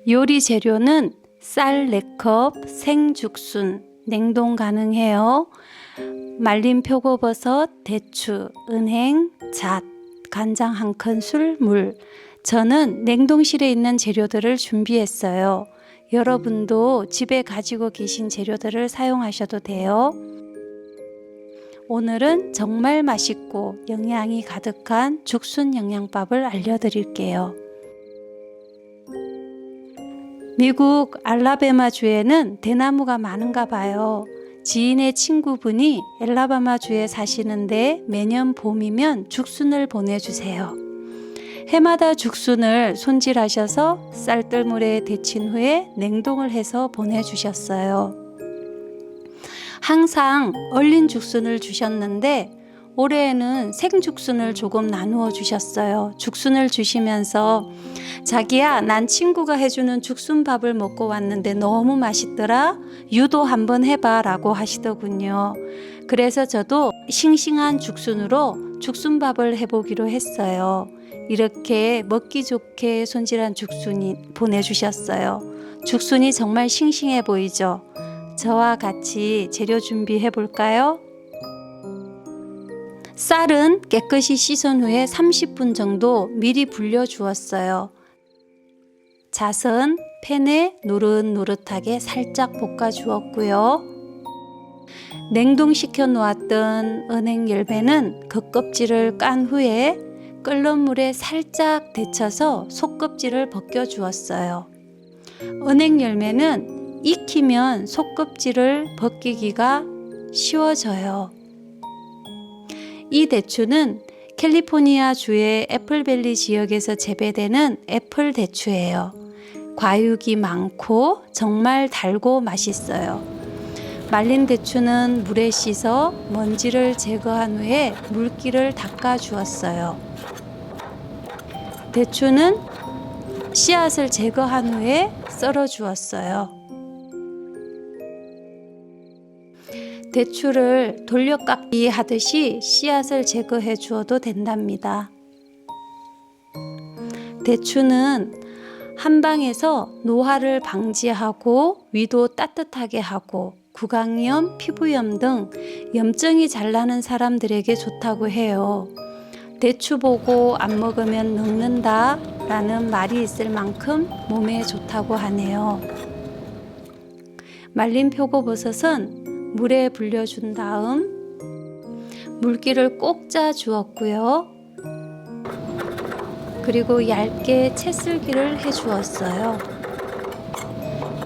요리 재료는 쌀 4컵, 생죽순, 냉동 가능해요. 말린 표고버섯, 대추, 은행, 잣, 간장 1큰술, 물. 저는 냉동실에 있는 재료들을 준비했어요. 여러분도 집에 가지고 계신 재료들을 사용하셔도 돼요. 오늘은 정말 맛있고 영양이 가득한 죽순 영양밥을 알려드릴게요. 미국 알라바마주에는 대나무가 많은가 봐요. 지인의 친구분이 알라바마주에 사시는데 매년 봄이면 죽순을 보내주세요. 해마다 죽순을 손질하셔서 쌀뜨물에 데친 후에 냉동을 해서 보내주셨어요. 항상 얼린 죽순을 주셨는데 올해에는 생죽순을 조금 나누어 주셨어요. 죽순을 주시면서 자기야, 난 친구가 해주는 죽순밥을 먹고 왔는데 너무 맛있더라. 유도 한번 해봐 라고 하시더군요. 그래서 저도 싱싱한 죽순으로 죽순밥을 해보기로 했어요. 이렇게 먹기 좋게 손질한 죽순이 보내주셨어요. 죽순이 정말 싱싱해 보이죠? 저와 같이 재료 준비해 볼까요? 쌀은 깨끗이 씻은 후에 30분 정도 미리 불려 주었어요. 잣은 팬에 노릇노릇하게 살짝 볶아 주었고요. 냉동시켜 놓았던 은행 열매는 겉껍질을 깐 후에 끓는 물에 살짝 데쳐서 속껍질을 벗겨 주었어요. 은행 열매는 익히면 속껍질을 벗기기가 쉬워져요. 이 대추는 캘리포니아 주의 애플밸리 지역에서 재배되는 애플 대추예요. 과육이 많고 정말 달고 맛있어요. 말린 대추는 물에 씻어 먼지를 제거한 후에 물기를 닦아 주었어요. 대추는 씨앗을 제거한 후에 썰어 주었어요. 대추를 돌려깎기 하듯이 씨앗을 제거해 주어도 된답니다. 대추는 한방에서 노화를 방지하고 위도 따뜻하게 하고 구강염, 피부염 등 염증이 잘 나는 사람들에게 좋다고 해요. 대추 보고 안 먹으면 늙는다 라는 말이 있을 만큼 몸에 좋다고 하네요. 말린 표고버섯은 물에 불려준 다음 물기를 꼭 짜 주었고요. 그리고 얇게 채썰기를 해 주었어요.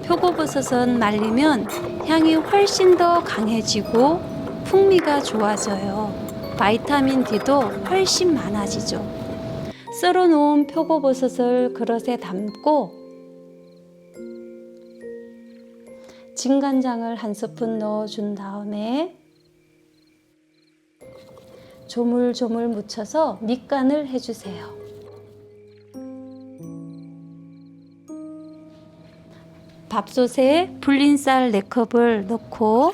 표고버섯은 말리면 향이 훨씬 더 강해지고 풍미가 좋아져요. 바이타민 D도 훨씬 많아지죠. 썰어 놓은 표고버섯을 그릇에 담고 진간장을 1스푼 넣어준 다음에 조물조물 묻혀서 밑간을 해주세요. 밥솥에 불린 쌀 4컵을 넣고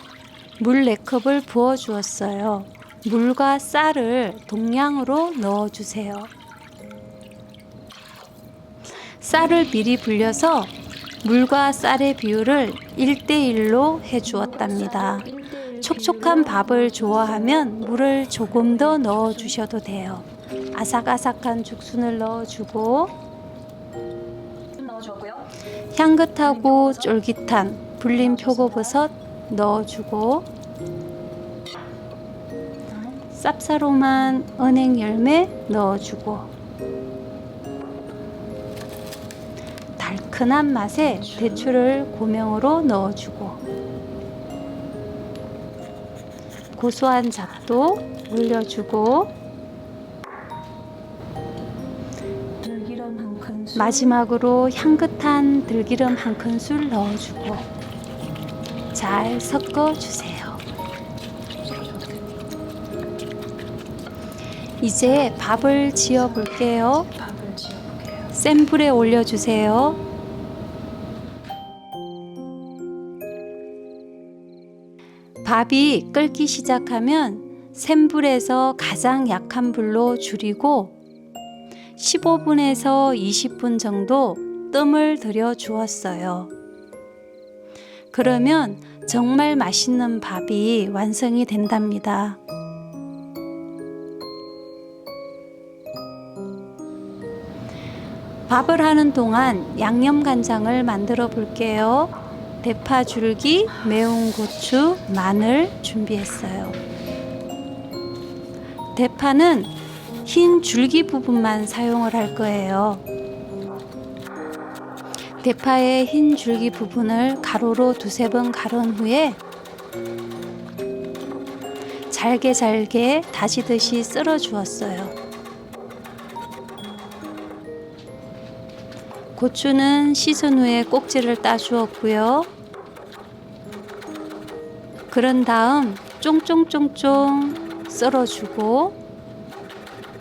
물 4컵을 부어 주었어요. 물과 쌀을 동량으로 넣어주세요. 쌀을 미리 불려서 물과 쌀의 비율을 1:1로 해 주었답니다. 촉촉한 밥을 좋아하면 물을 조금 더 넣어 주셔도 돼요. 아삭아삭한 죽순을 넣어주고 향긋하고 쫄깃한 불린 표고버섯 넣어주고 쌉싸름한 은행 열매 넣어주고 달큰한 맛에 대추를 고명으로 넣어주고 고소한 잣도 올려주고 마지막으로 향긋한 들기름 1큰술 넣어주고 잘 섞어주세요. 이제 밥을 지어 볼게요. 센 불에 올려주세요. 밥이 끓기 시작하면 센 불에서 가장 약한 불로 줄이고 15분에서 20분 정도 뜸을 들여 주었어요. 그러면 정말 맛있는 밥이 완성이 된답니다. 밥을 하는 동안 양념간장을 만들어 볼게요. 대파 줄기, 매운 고추, 마늘 준비했어요. 대파는 흰 줄기 부분만 사용을 할 거예요. 대파의 흰 줄기 부분을 가로로 두세 번 가른 후에 잘게 다지듯이 썰어 주었어요. 고추는 씻은 후에 꼭지를 따 주었고요. 그런 다음 쫑쫑쫑쫑 썰어 주고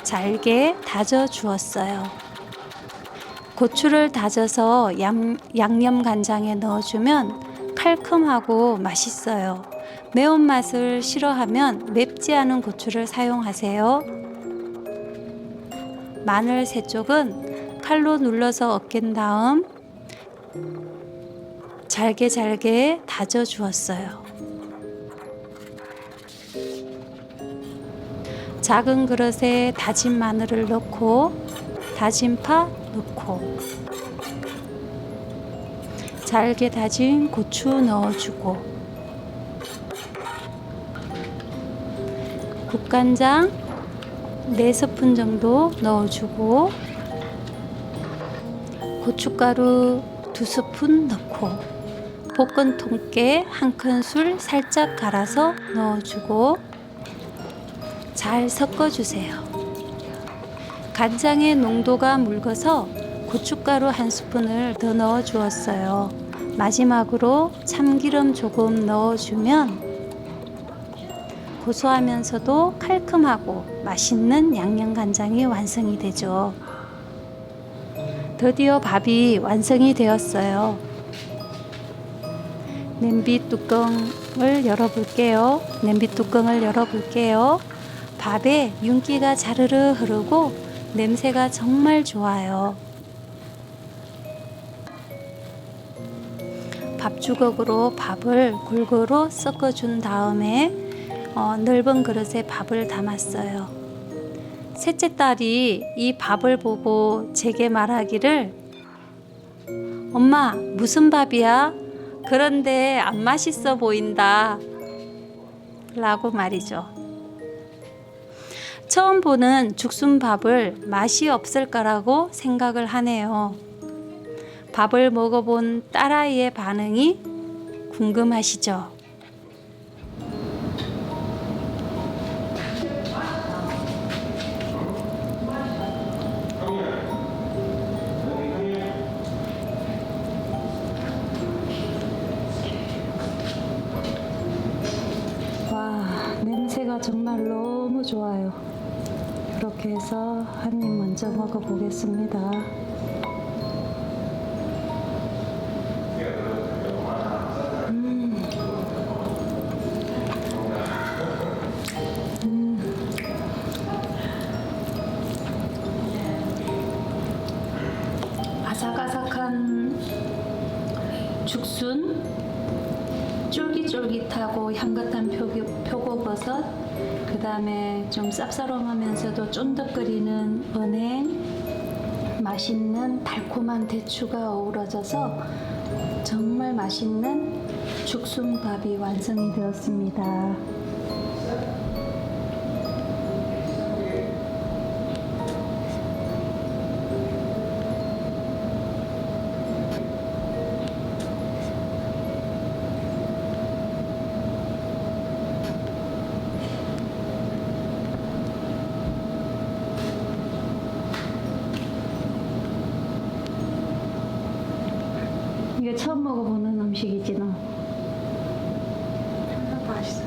잘게 다져 주었어요. 고추를 다져서 양념 간장에 넣어주면 칼칼하고 맛있어요. 매운맛을 싫어하면 맵지 않은 고추를 사용하세요. 마늘 3쪽은 칼로 눌러서 으깬 다음 잘게 다져 주었어요. 작은 그릇에 다진 마늘을 넣고 다진 파 넣고 잘게 다진 고추 넣어주고 국간장 4스푼 정도 넣어주고 고춧가루 2스푼 넣고 볶은 통깨 1큰술 살짝 갈아서 넣어주고 잘 섞어주세요. 간장의 농도가 묽어서 고춧가루 1스푼을 더 넣어 주었어요. 마지막으로 참기름 조금 넣어주면 고소하면서도 칼칼하고 맛있는 양념간장이 완성이 되죠. 드디어 밥이 완성이 되었어요. 냄비 뚜껑을 열어볼게요. 밥에 윤기가 자르르 흐르고 냄새가 정말 좋아요. 밥주걱으로 밥을 골고루 섞어준 다음에 넓은 그릇에 밥을 담았어요. 셋째 딸이 이 밥을 보고 제게 말하기를 엄마 무슨 밥이야? 그런데 안 맛있어 보인다 라고 말이죠. 처음 보는 죽순밥을 맛이 없을 거라고 생각을 하네요. 밥을 먹어본 딸아이의 반응이 궁금하시죠? 와, 냄새가 정말 너무 좋아요. 이렇게 해서 한 입 먼저 먹어보겠습니다. 아삭아삭한 죽순, 쫄깃쫄깃하고 향긋한 표고버섯, 그 다음에 좀 쌉싸름하면서도 쫀득거리는 은행, 맛있는 달콤한 대추가 어우러져서 정말 맛있는 죽순밥이 완성이 되었습니다. 이게 처음 먹어보는 음식이지 너? 맛있어.